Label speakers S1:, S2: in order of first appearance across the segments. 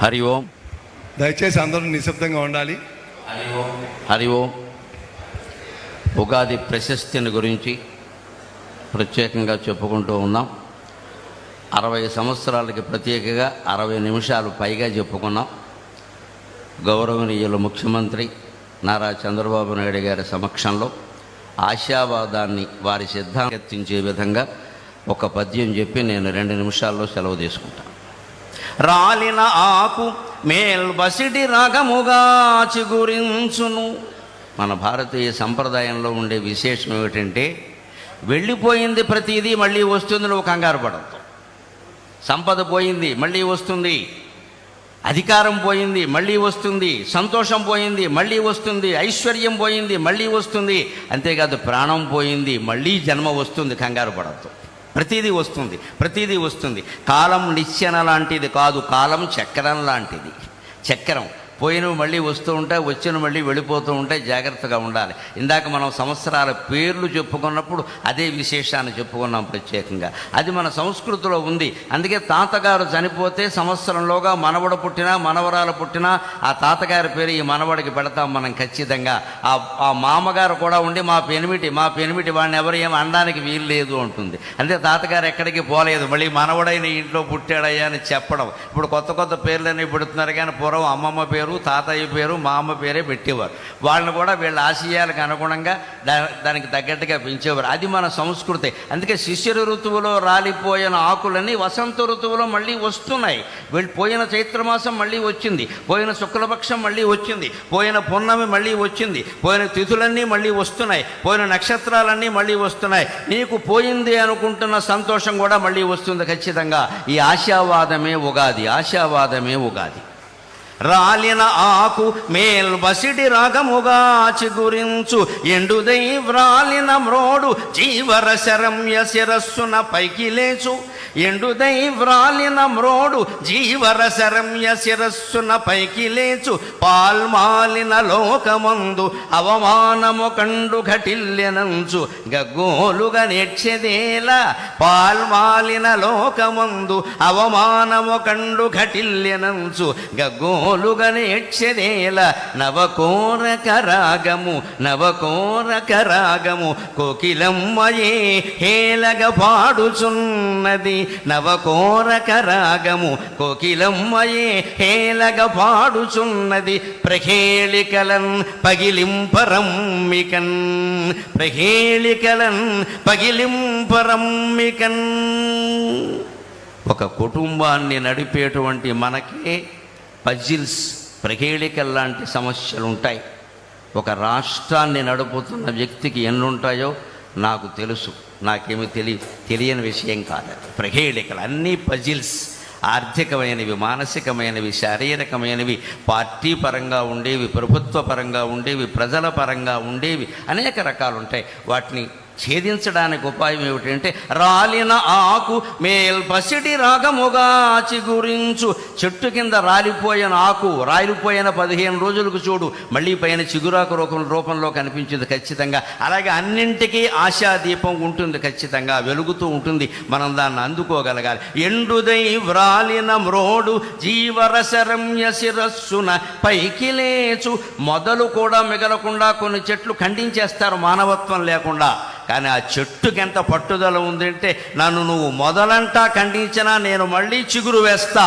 S1: హరి ఓం.
S2: దయచేసి అందరూ నిశ్శబ్దంగా ఉండాలి.
S1: హరి ఓం. హరి ఓం. ఉగాది ప్రశస్తిని గురించి ప్రత్యేకంగా చెప్పుకుంటూ ఉన్నాం. 60 సంవత్సరాలకి ప్రత్యేకంగా 60 నిమిషాలు పైగా చెప్పుకున్నాం. గౌరవనీయులు ముఖ్యమంత్రి నారా చంద్రబాబు నాయుడు గారి సమక్షంలో ఆశావాదాన్ని వారి సిద్ధాంతించే విధంగా ఒక పద్యం చెప్పి నేను 2 నిమిషాల్లో సెలవు తీసుకుంటాను. రాలిన ఆకు మేల్బసిడి రాగముగా చిగురించును. మన భారతీయ సంప్రదాయంలో ఉండే విశేషం ఏమిటంటే, వెళ్ళిపోయింది ప్రతిదీ మళ్ళీ వస్తుంది, నువ్వు కంగారు పడద్దు. సంపద పోయింది మళ్ళీ వస్తుంది, అధికారం పోయింది మళ్ళీ వస్తుంది, సంతోషం పోయింది మళ్ళీ వస్తుంది, ఐశ్వర్యం పోయింది మళ్ళీ వస్తుంది. అంతేకాదు ప్రాణం పోయింది మళ్ళీ జన్మ వస్తుంది, కంగారు పడద్దు. ప్రతిదీ వస్తుంది, ప్రతిదీ వస్తుంది. కాలం నిచ్చెన లాంటిది కాదు, కాలం చక్రం లాంటిది. చక్రం పోయినవి మళ్ళీ వస్తూ ఉంటాయి, వచ్చిన మళ్ళీ వెళ్ళిపోతూ ఉంటాయి. జాగ్రత్తగా ఉండాలి. ఇందాక మనం సంవత్సరాల పేర్లు చెప్పుకున్నప్పుడు అదే విశేషాన్ని చెప్పుకున్నాం ప్రత్యేకంగా. అది మన సంస్కృతిలో ఉంది. అందుకే తాతగారు చనిపోతే సంవత్సరంలోగా మనవడు పుట్టినా మనవరాలు పుట్టినా ఆ తాతగారి పేరు ఈ మనవడికి పెడతాం మనం ఖచ్చితంగా. ఆ మామగారు కూడా ఉండి మా పెనిమిటి వాడిని ఎవరు ఏమి అనడానికి వీలు లేదు అంటుంది. అంతే, తాతగారు ఎక్కడికి పోలేదు, మళ్ళీ మనవడైన ఇంట్లో పుట్టాడయ్యా అని చెప్పడం. ఇప్పుడు కొత్త కొత్త పేర్లన్నీ పెడుతున్నారు, కానీ పూర్వం అమ్మమ్మ పేరు, తాతయ్య పేరు, మా అమ్మ పేరే పెట్టేవారు. వాళ్ళని కూడా వీళ్ళ ఆశయాలకు అనుగుణంగా దానికి తగ్గట్టుగా పెంచేవారు. అది మన సంస్కృతి. అందుకే శిశిర ఋతువులో రాలిపోయిన ఆకులన్నీ వసంత ఋతువులో మళ్ళీ వస్తున్నాయి. పోయిన చైత్రమాసం మళ్ళీ వచ్చింది, పోయిన శుక్లపక్షం మళ్ళీ వచ్చింది, పోయిన పున్నమి మళ్ళీ వచ్చింది, పోయిన తిథులన్నీ మళ్ళీ వస్తున్నాయి, పోయిన నక్షత్రాలన్నీ మళ్ళీ వస్తున్నాయి. నీకు పోయింది అనుకుంటున్న సంతోషం కూడా మళ్ళీ వస్తుంది ఖచ్చితంగా. ఈ ఆశావాదమే ఉగాది, ఆశావాదమే ఉగాది. రాలిన ఆకు మేల్బసిడి రాగముగా చిగురించు, ఎండుదై వ్రాలిన మ్రోడు జీవర శరమ్య శిరస్సున పైకి లేచు. ఎండుదై వ్రాలిన మ్రోడు జీవర శరమ్య శిరస్సున పైకి లేచు. పాల్మాలిన లోకమందు అవమానము కండు ఘటిల్యనంచు, గగ్గోలుగా నేర్చెదేలా. పాల్మాలిన లోకమందు అవమానము కండు ఘటిల్యనంచు, గగ్గోలుగా నేర్చెదేల. నవకోరక రాగము, నవకోరక రాగము కోకిలమ్మయే హేలగ పాడుచున్నది. నవకోరక రాగము కోకిలమ్మయే హేలగ పాడుచున్నది. ప్రహేళికలన్ పగిలింపరమ్మికన్, ప్రహేళికలన్ పగిలింపరమ్మికన్. ఒక కుటుంబాన్ని నడిపేటువంటి మనకే పజిల్స్, ప్రహేళికల్లాంటి సమస్యలు ఉంటాయి. ఒక రాష్ట్రాన్ని నడుపుతున్న వ్యక్తికి ఎన్నుంటాయో నాకు తెలుసు, నాకేమీ తెలియని విషయం కాదు. ప్రహేళికలు అన్నీ పజిల్స్, ఆర్థికమైనవి, మానసికమైనవి, శారీరకమైనవి, పార్టీ పరంగా ఉండేవి, ప్రభుత్వ పరంగా ఉండేవి, ప్రజల పరంగా ఉండేవి, అనేక రకాలు ఉంటాయి. వాటిని ఛేదించడానికి ఉపాయం ఏమిటంటే, రాలిన ఆకు మేల్పసిడి రాగముగా చిగురించు. చెట్టు కింద రాలిపోయిన ఆకు రాలిపోయిన 15 రోజులకు చూడు మళ్ళీ పైన చిగురాకు రూపంలో కనిపించింది ఖచ్చితంగా. అలాగే అన్నింటికీ ఆశాదీపం ఉంటుంది, ఖచ్చితంగా వెలుగుతూ ఉంటుంది. మనం దాన్ని అందుకోగలగాలి. ఎండుదై వ్రాలిన మ్రోడు జీవరసరమ్య శిరస్సున పైకి లేచు. మొదలు కూడా మిగలకుండా కొన్ని చెట్లు ఖండించేస్తారు మానవత్వం లేకుండా. కానీ ఆ చెట్టుకి ఎంత పట్టుదల ఉందంటే, నన్ను నువ్వు మొదలంటా ఖండించినా నేను మళ్ళీ చిగురు వేస్తా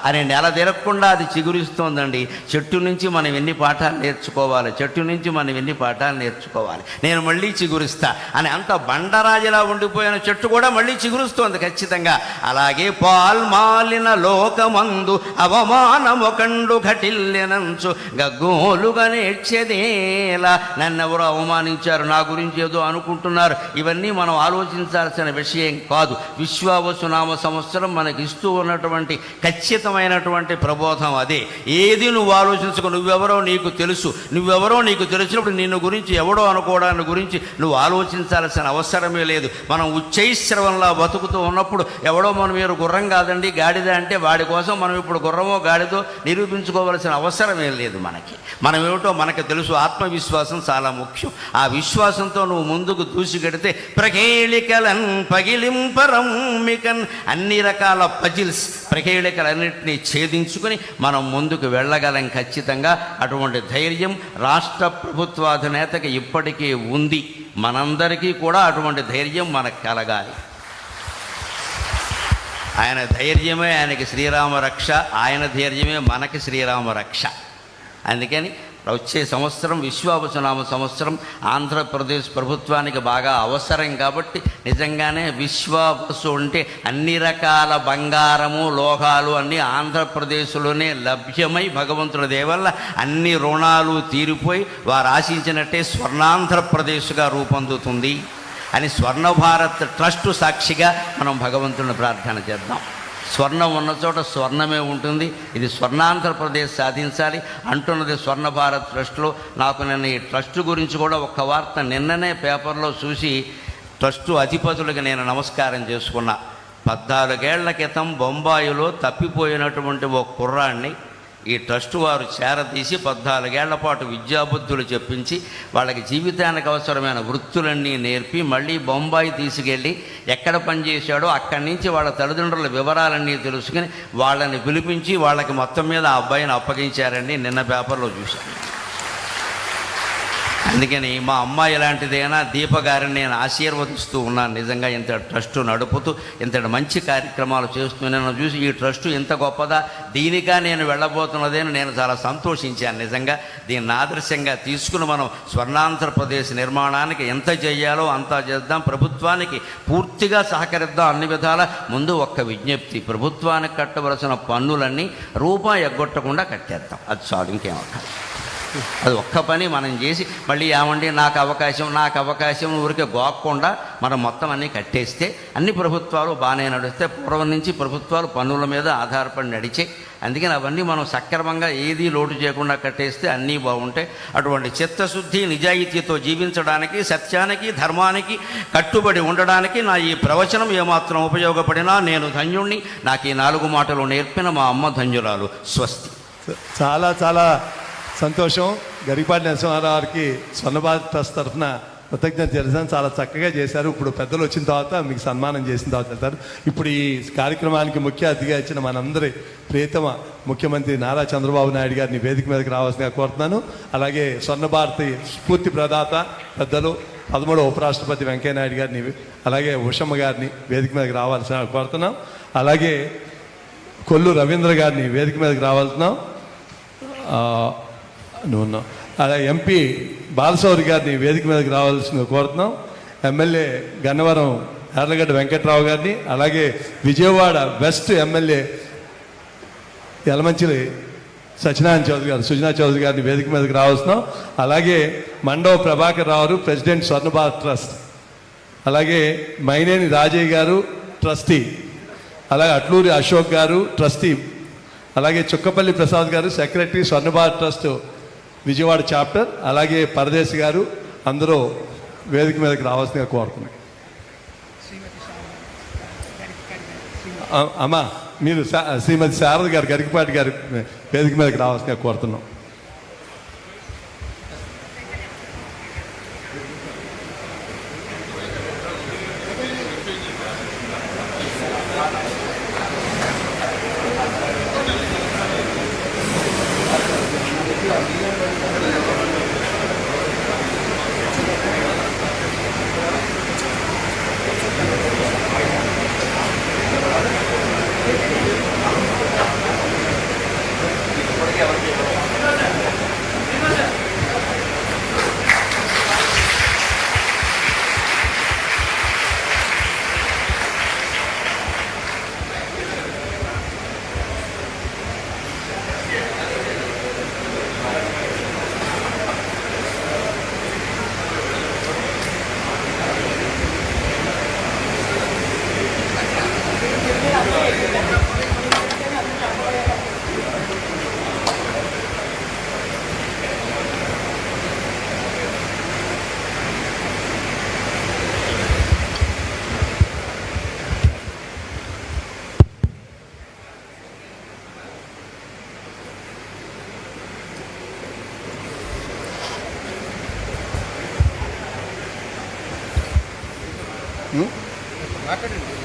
S1: అని నెల తిరగకుండా అది చిగురిస్తోందండి. చెట్టు నుంచి మనం ఎన్ని పాఠాలు నేర్చుకోవాలి, చెట్టు నుంచి మనం ఎన్ని పాఠాలు నేర్చుకోవాలి. నేను మళ్ళీ చిగురిస్తా అని అంత బండరాజులా ఉండిపోయిన చెట్టు కూడా మళ్ళీ చిగురుస్తోంది ఖచ్చితంగా. అలాగే పాల్మాలిన లోకమందు అవమానము కండు ఘటిల్యనంచు, గగ్గోలుగా నేర్చెదేలా. నన్నెవరో అవమానించారు, నా గురించి ఏదో అనుకుంటున్నారు, ఇవన్నీ మనం ఆలోచించాల్సిన విషయం కాదు. విశ్వావసునామ సంవత్సరం మనకి ఇస్తూ ఉన్నటువంటి ఖచ్చితమైనటువంటి ప్రబోధం అదే. ఏది నువ్వు ఆలోచించుకో, నువ్వెవరో నీకు తెలుసు. నువ్వెవరో నీకు తెలిసినప్పుడు నిన్ను గురించి ఎవడో అనుకోవడాన్ని గురించి నువ్వు ఆలోచించాల్సిన అవసరమే లేదు. మనం ఉచ్చైశ్రవంలా బతుకుతూ ఉన్నప్పుడు ఎవడో మనం మీరు గుర్రం కాదండి గాడిద అంటే వాడి కోసం మనం ఇప్పుడు గుర్రమో గాడిదో నిరూపించుకోవాల్సిన అవసరమే లేదు. మనం ఏమిటో మనకు తెలుసు. ఆత్మవిశ్వాసం చాలా ముఖ్యం. ఆ విశ్వాసంతో నువ్వు ముందుకు దూసుకెడితే ప్రహేళికలన్ పగిలింపరమ్మికన్. అన్ని రకాల పజిల్స్, ప్రహేళికలన్నింటినీ అన్నిటినీ ఛేదించుకుని మనం ముందుకు వెళ్ళగలం ఖచ్చితంగా. అటువంటి ధైర్యం రాష్ట్ర ప్రభుత్వాధినేతకి ఇప్పటికీ ఉంది. మనందరికీ కూడా అటువంటి ధైర్యం మనకు కలగాలి. ఆయన ధైర్యమే ఆయనకి శ్రీరామ రక్ష, ఆయన ధైర్యమే మనకి శ్రీరామ రక్ష. అందుకని వచ్చే సంవత్సరం విశ్వావసునామ సంవత్సరం ఆంధ్రప్రదేశ్ ప్రభుత్వానికి బాగా అవసరం. కాబట్టి నిజంగానే విశ్వావసు అంటే అన్ని రకాల బంగారము లోహాలు అన్నీ ఆంధ్రప్రదేశ్లోనే లభ్యమై భగవంతుడి దేవల్ల అన్ని రుణాలు తీరిపోయి వారు ఆశించినట్టే స్వర్ణాంధ్రప్రదేశ్గా రూపొందుతుంది అని స్వర్ణ భారత్ ట్రస్ట్ సాక్షిగా మనం భగవంతుని ప్రార్థన చేద్దాం. స్వర్ణం ఉన్న చోట స్వర్ణమే ఉంటుంది. ఇది స్వర్ణాంధ్రప్రదేశ్ సాధించాలి అంటున్నది స్వర్ణ భారత్ ట్రస్ట్లో. నాకు నిన్న ఈ ట్రస్ట్ గురించి కూడా ఒక వార్త నిన్ననే పేపర్లో చూసి ట్రస్టు అధిపతులకు నేను నమస్కారం చేసుకున్నా. 14 ఏళ్ల క్రితం బొంబాయిలో తప్పిపోయినటువంటి ఒక కుర్రాన్ని ఈ ట్రస్ట్ వారు చేరదీసి 14 ఏళ్ల పాటు విద్యాబుద్ధులు చెప్పించి వాళ్ళకి జీవితానికి అవసరమైన వృత్తులన్నీ నేర్పి మళ్ళీ బొంబాయి తీసుకెళ్ళి ఎక్కడ పనిచేశాడో అక్కడి నుంచి వాళ్ళ తల్లిదండ్రుల వివరాలన్నీ తెలుసుకుని వాళ్ళని పిలిపించి వాళ్ళకి మొత్తం మీద ఆ అబ్బాయిని అప్పగించారండి. నిన్న పేపర్లో చూశాను. అందుకని మా అమ్మాయి ఇలాంటిదైనా దీప గారిని నేను ఆశీర్వదిస్తూ ఉన్నాను. నిజంగా ఇంత ట్రస్టు నడుపుతూ ఇంతటి మంచి కార్యక్రమాలు చేస్తూ నేను చూసి ఈ ట్రస్టు ఇంత గొప్పదా, దీనిగా నేను వెళ్ళబోతున్నదేని నేను చాలా సంతోషించాను. నిజంగా దీన్ని ఆదర్శంగా తీసుకుని మనం స్వర్ణాంధ్రప్రదేశ్ నిర్మాణానికి ఎంత చేయాలో అంతా చేద్దాం. ప్రభుత్వానికి పూర్తిగా సహకరిద్దాం అన్ని విధాల. ముందు ఒక్క విజ్ఞప్తి, ప్రభుత్వానికి కట్టవలసిన పన్నులన్నీ రూపాయి ఎగ్గొట్టకుండా కట్టేద్దాం. అది చాలు, ఇంకేమక్కర్లేదు. అది ఒక్క పని మనం చేసి మళ్ళీ ఏమండి నాకు అవకాశం ఊరికే గోక్కుండా మనం మొత్తం అన్నీ కట్టేస్తే అన్ని ప్రభుత్వాలు బాగానే నడిస్తే. పూర్వం నుంచి ప్రభుత్వాలు పన్నుల మీద ఆధారపడి నడిచే. అందుకని అవన్నీ మనం సక్రమంగా ఏదీ లోటు చేయకుండా కట్టేస్తే అన్నీ బాగుంటాయి. అటువంటి చిత్తశుద్ధి నిజాయితీతో జీవించడానికి, సత్యానికి ధర్మానికి కట్టుబడి ఉండడానికి నా ఈ ప్రవచనం ఏమాత్రం ఉపయోగపడినా నేను ధన్యుణ్ణి. నాకు ఈ 4 మాటలు నేర్పిన మా అమ్మ ధన్యురాలు. స్వస్తి.
S2: చాలా చాలా సంతోషం. గరికపాటి నరసింహారావు గారికి స్వర్ణ భారత్ ట్రస్ట్ తరఫున కృతజ్ఞత తెలిసాను. చాలా చక్కగా చేశారు. ఇప్పుడు పెద్దలు వచ్చిన తర్వాత మీకు సన్మానం చేసిన తర్వాత వెళ్తారు. ఇప్పుడు ఈ కార్యక్రమానికి ముఖ్య అతిథిగా ఇచ్చిన మనందరి ప్రియతమ ముఖ్యమంత్రి నారా చంద్రబాబు నాయుడు గారిని వేదిక మీదకి రావాల్సిందిగా కోరుతున్నాను. అలాగే స్వర్ణ భారతి స్ఫూర్తి ప్రదాత పెద్దలు 13వ ఉపరాష్ట్రపతి వెంకయ్యనాయుడు గారిని, అలాగే ఉషమ్మ గారిని వేదిక మీదకి రావాల్సిన కోరుతున్నాం. అలాగే కొల్లు రవీంద్ర గారిని వేదిక మీదకి రావాల్సినాం. అలాగే ఎంపీ బాలశౌరి గారిని వేదిక మీదకి రావాల్సిందిగా కోరుతున్నాం. ఎమ్మెల్యే గన్నవరం యార్లగడ్డ వెంకట్రావు గారిని, అలాగే విజయవాడ వెస్ట్ ఎమ్మెల్యే యలమంచిలి సత్యనారాయణ చౌదరి గారు, సుజనా చౌదరి గారిని వేదిక మీదకి రావాల్సినాం. అలాగే మండవ ప్రభాకర్ రావు ప్రెసిడెంట్ స్వర్ణ భారత్ ట్రస్ట్, అలాగే మైనేని రాజయ్య గారు ట్రస్టీ, అలాగే అట్లూరి అశోక్ గారు ట్రస్టీ, అలాగే చుక్కపల్లి ప్రసాద్ గారు సెక్రటరీ స్వర్ణ భారత్ ట్రస్ట్ విజయవాడ చాప్టర్, అలాగే పరదేశ్ గారు, అందరూ వేదిక మీదకి రావాల్సిందిగా కోరుతున్నాయి. అమ్మా మీరు శ్రీమతి శారద గారు గరికపాటి గారు వేదిక మీదకి రావాల్సిందిగా కోరుతున్నాం.
S3: మాట్లాడండి.